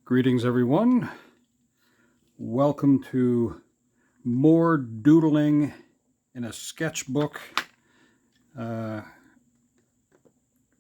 Greetings, everyone. Welcome to more doodling in a sketchbook. From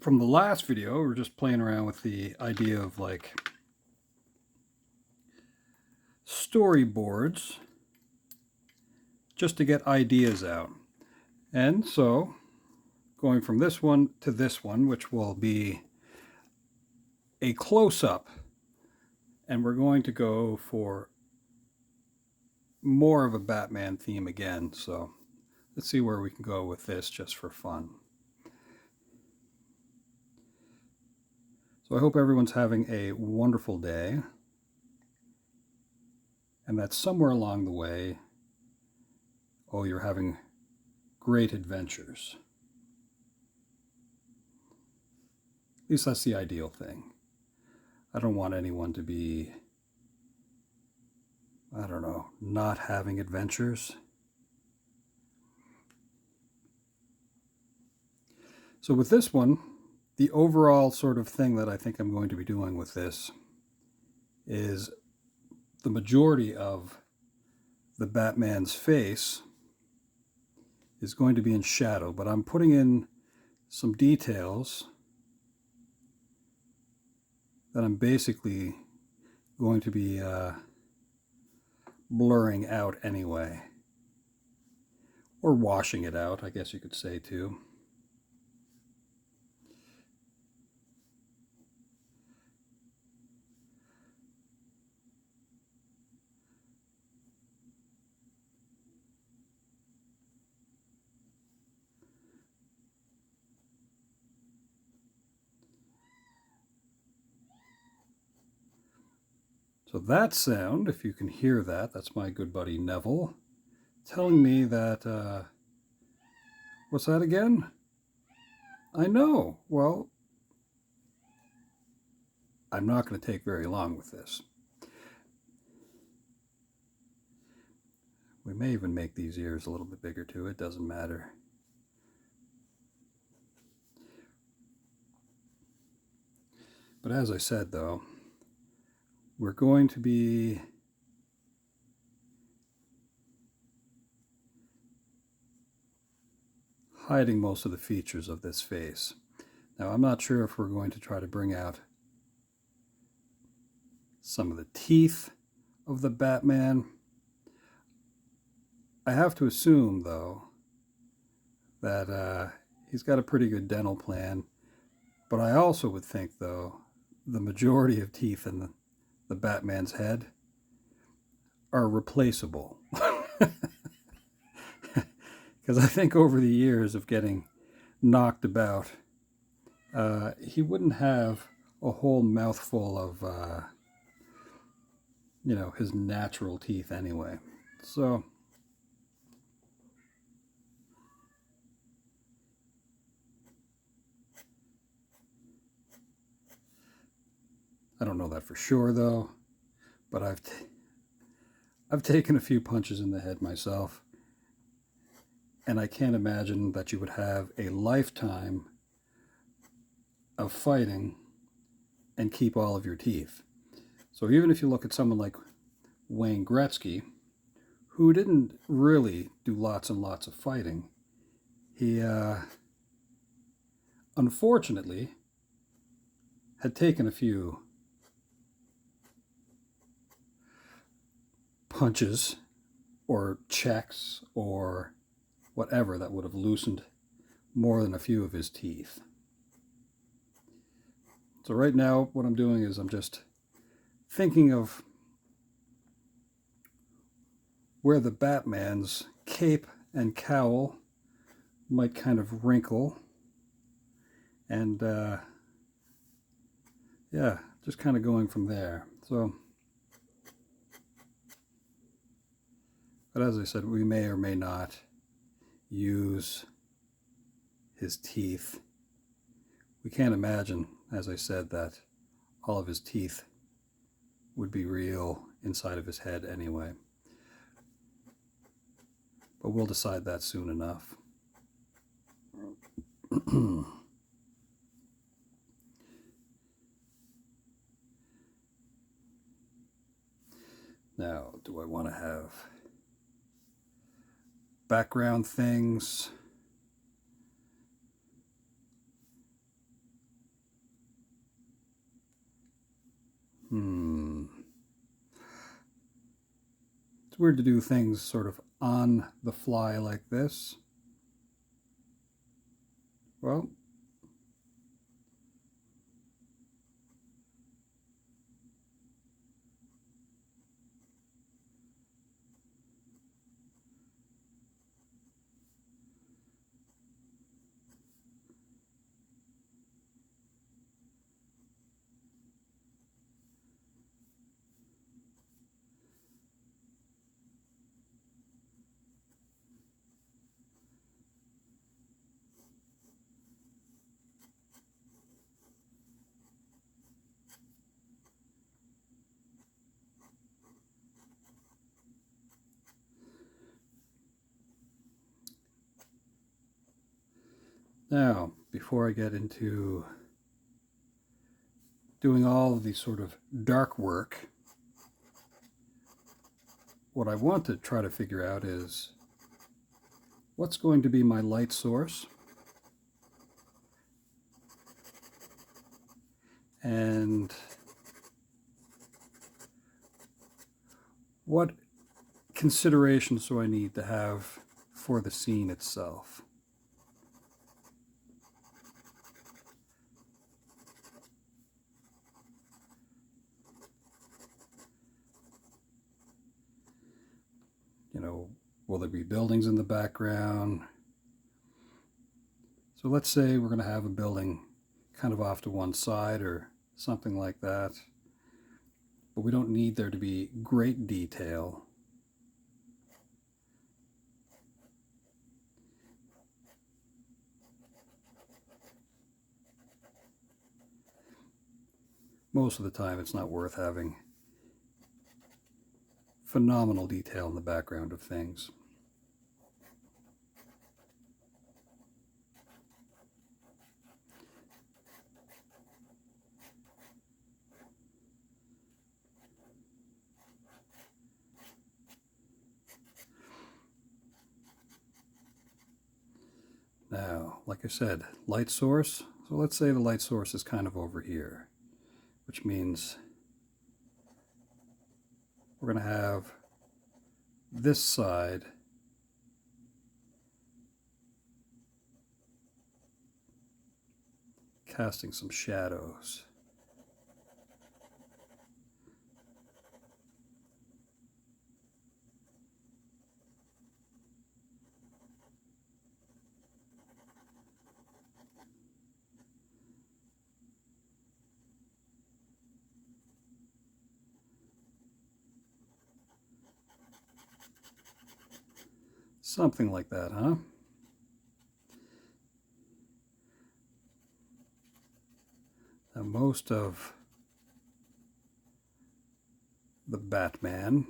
the last video, we were just playing around with the idea of like storyboards just to get ideas out. And so, going from this one to this one, which will be a close-up, and we're going to go for more of a Batman theme again. So let's see where we can go with this just for fun. So I hope everyone's having a wonderful day, and that somewhere along the way, oh, you're having great adventures. At least that's the ideal thing. I don't want anyone to be, I don't know, not having adventures. So with this one, the overall sort of thing that I think I'm going to be doing with this is the majority of the Batman's face is going to be in shadow, but I'm putting in some details that I'm basically going to be blurring out anyway, or washing it out, I guess you could say too. So that sound, if you can hear that, that's my good buddy Neville telling me that, what's that again? I know. Well, I'm not going to take very long with this. We may even make these ears a little bit bigger too. It doesn't matter. But as I said, though, we're going to be hiding most of the features of this face. Now, I'm not sure if we're going to try to bring out some of the teeth of the Batman. I have to assume, though, that he's got a pretty good dental plan. But I also would think, though, the majority of teeth in the Batman's head are replaceable. Because I think over the years of getting knocked about, he wouldn't have a whole mouthful of, his natural teeth anyway. So I don't know that for sure, though, but I've taken a few punches in the head myself, and I can't imagine that you would have a lifetime of fighting and keep all of your teeth. So even if you look at someone like Wayne Gretzky, who didn't really do lots and lots of fighting, he unfortunately had taken a few punches or checks or whatever that would have loosened more than a few of his teeth. So right now what I'm doing is I'm just thinking of where the Batman's cape and cowl might kind of wrinkle, and yeah, just kind of going from there. So, but as I said, we may or may not use his teeth. We can't imagine, as I said, that all of his teeth would be real inside of his head anyway. But we'll decide that soon enough. Now, do I want to have background things? It's weird to do things sort of on the fly like this. Well, now, before I get into doing all of the sort of dark work, what I want to try to figure out is what's going to be my light source and what considerations do I need to have for the scene itself. You know, will there be buildings in the background? So let's say we're going to have a building kind of off to one side or something like that, but we don't need there to be great detail. Most of the time it's not worth having phenomenal detail in the background of things. Now, like I said, light source. So let's say the light source is kind of over here, which means we're going to have this side casting some shadows. Something like that, huh? Now, most of the Batman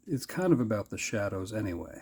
is kind of about the shadows anyway.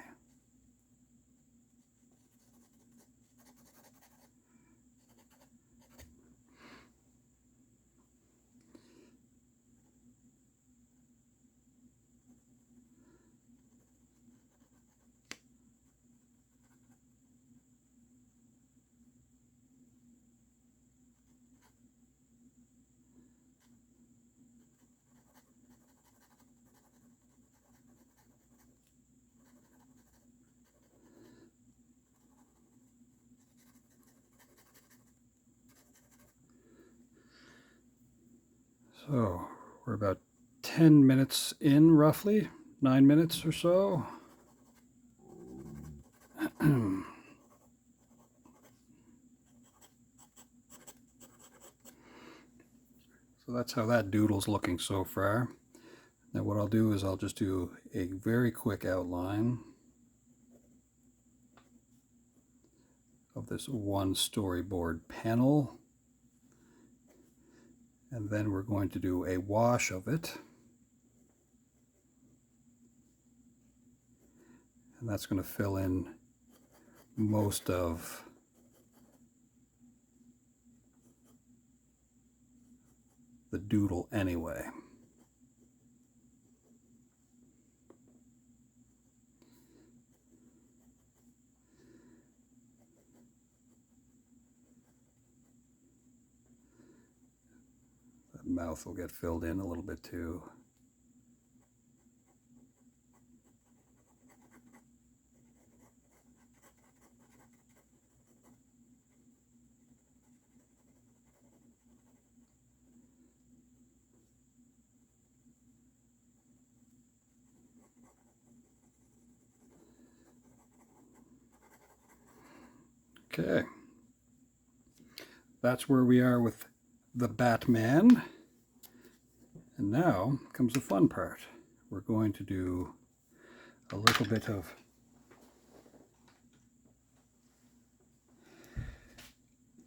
So we're about 10 minutes in, roughly 9 minutes or so. So that's how that doodle's looking so far. Now what I'll do is I'll just do a very quick outline of this one storyboard panel. And then we're going to do a wash of it. And that's going to fill in most of the doodle anyway. mouth will get filled in a little bit too. Okay, that's where we are with the Batman. And now comes the fun part. We're going to do a little bit of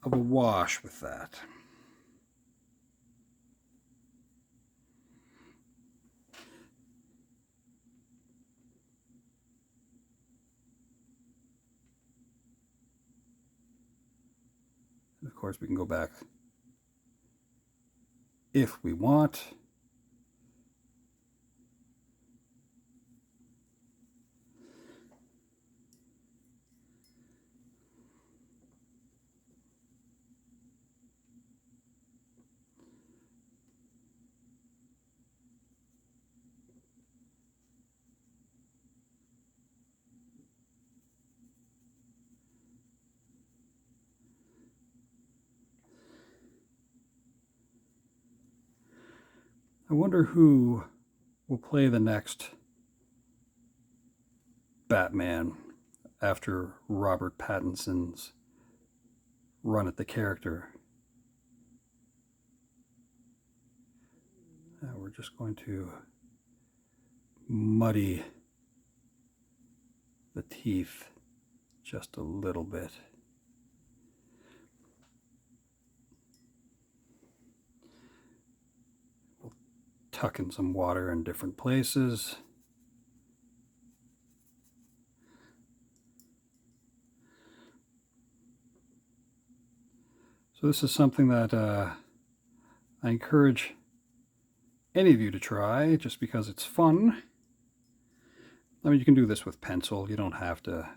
a wash with that. And of course, we can go back if we want. I wonder who will play the next Batman after Robert Pattinson's run at the character. Now we're just going to muddy the teeth just a little bit. We'll tuck in some water in different places. So this is something that I encourage any of you to try, just because it's fun. I mean, you can do this with pencil, you don't have to,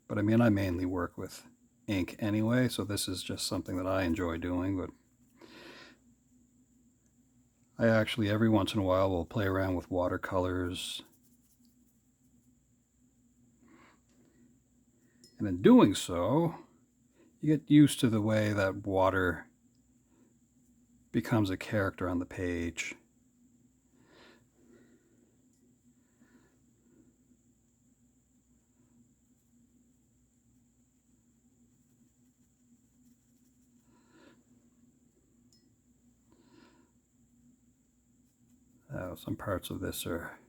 but I mean, I mainly work with ink anyway, so this is just something that I enjoy doing. But I actually, every once in a while, will play around with watercolors. And in doing so, you get used to the way that water becomes a character on the page. Some parts of this are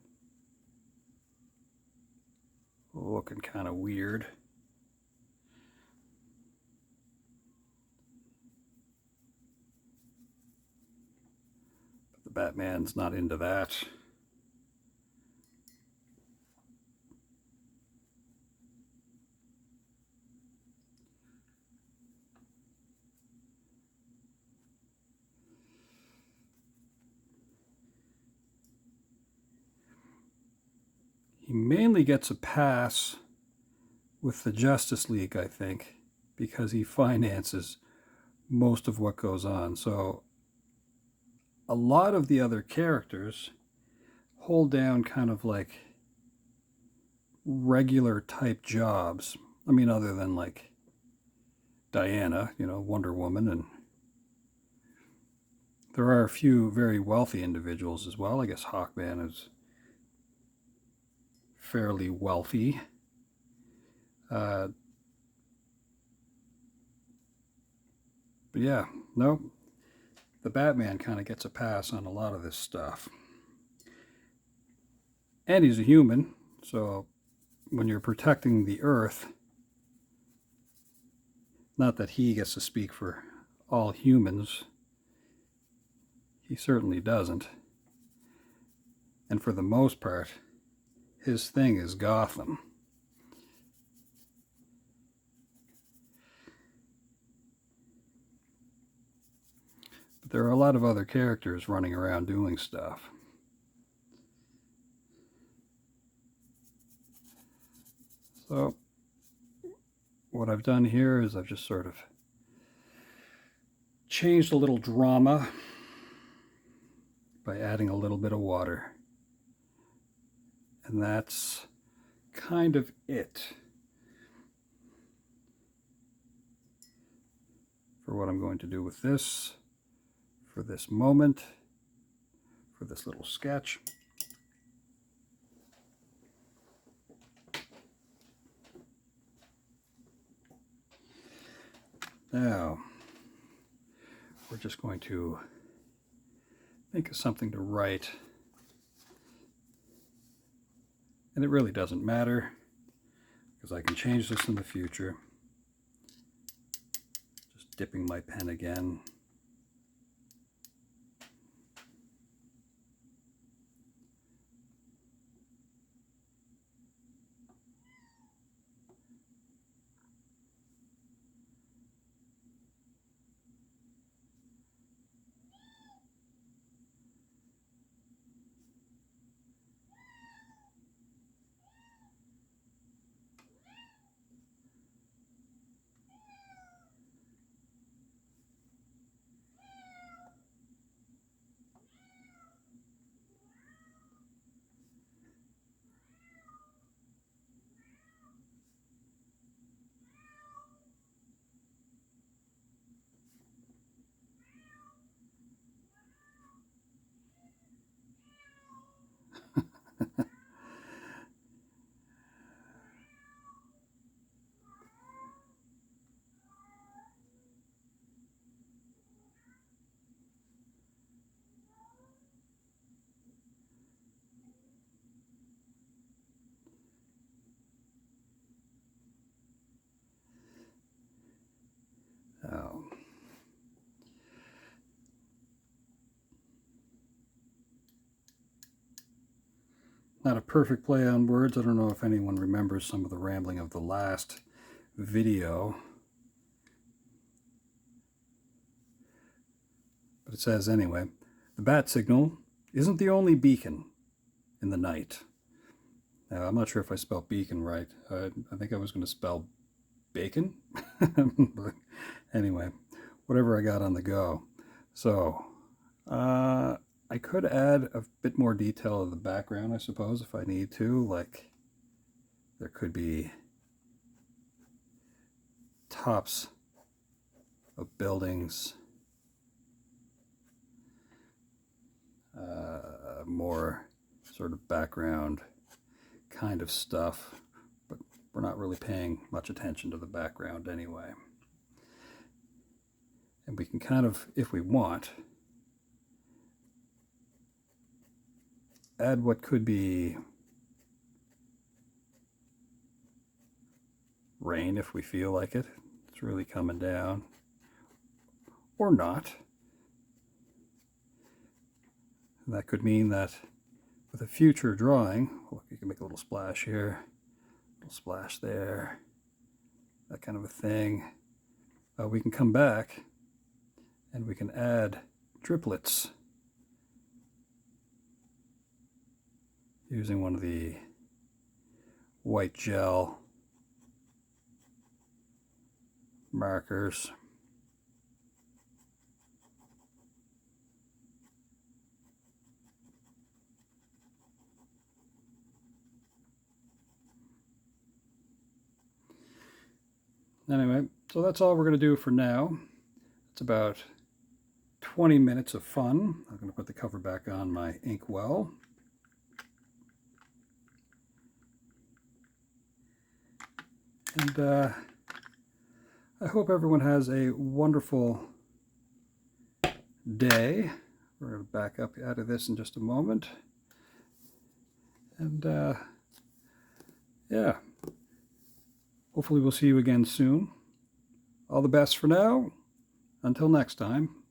looking kind of weird. But the Batman's not into that. He mainly gets a pass with the Justice League, I think, because he finances most of what goes on. So a lot of the other characters hold down kind of like regular type jobs. I mean, other than like Diana, you know, Wonder Woman, and there are a few very wealthy individuals as well. I guess Hawkman is fairly wealthy. But yeah, no, the Batman kind of gets a pass on a lot of this stuff. And he's a human, so when you're protecting the Earth, not that he gets to speak for all humans, he certainly doesn't. And for the most part, his thing is Gotham. But there are a lot of other characters running around doing stuff. So what I've done here is I've just sort of changed a little drama by adding a little bit of water. And that's kind of it for what I'm going to do with this for this moment, for this little sketch. Now, we're just going to think of something to write. And it really doesn't matter, because I can change this in the future. Just dipping my pen again. Not a perfect play on words. I don't know if anyone remembers some of the rambling of the last video. But it says anyway, the bat signal isn't the only beacon in the night. Now, I'm not sure if I spelled beacon right. I think I was going to spell bacon. But anyway, whatever I got on the go. So, I could add a bit more detail of the background, I suppose, if I need to. Like, there could be tops of buildings, more sort of background kind of stuff, but we're not really paying much attention to the background anyway. And we can kind of, if we want, add what could be rain if we feel like it. It's really coming down. Or not. And that could mean that with a future drawing, look, you can make a little splash here, a little splash there, that kind of a thing. We can come back and we can add driplets using one of the white gel markers. Anyway, so that's all we're going to do for now. It's about 20 minutes of fun. I'm going to put the cover back on my inkwell. And I hope everyone has a wonderful day. We're going to back up out of this in just a moment. And yeah, hopefully we'll see you again soon. All the best for now. Until next time.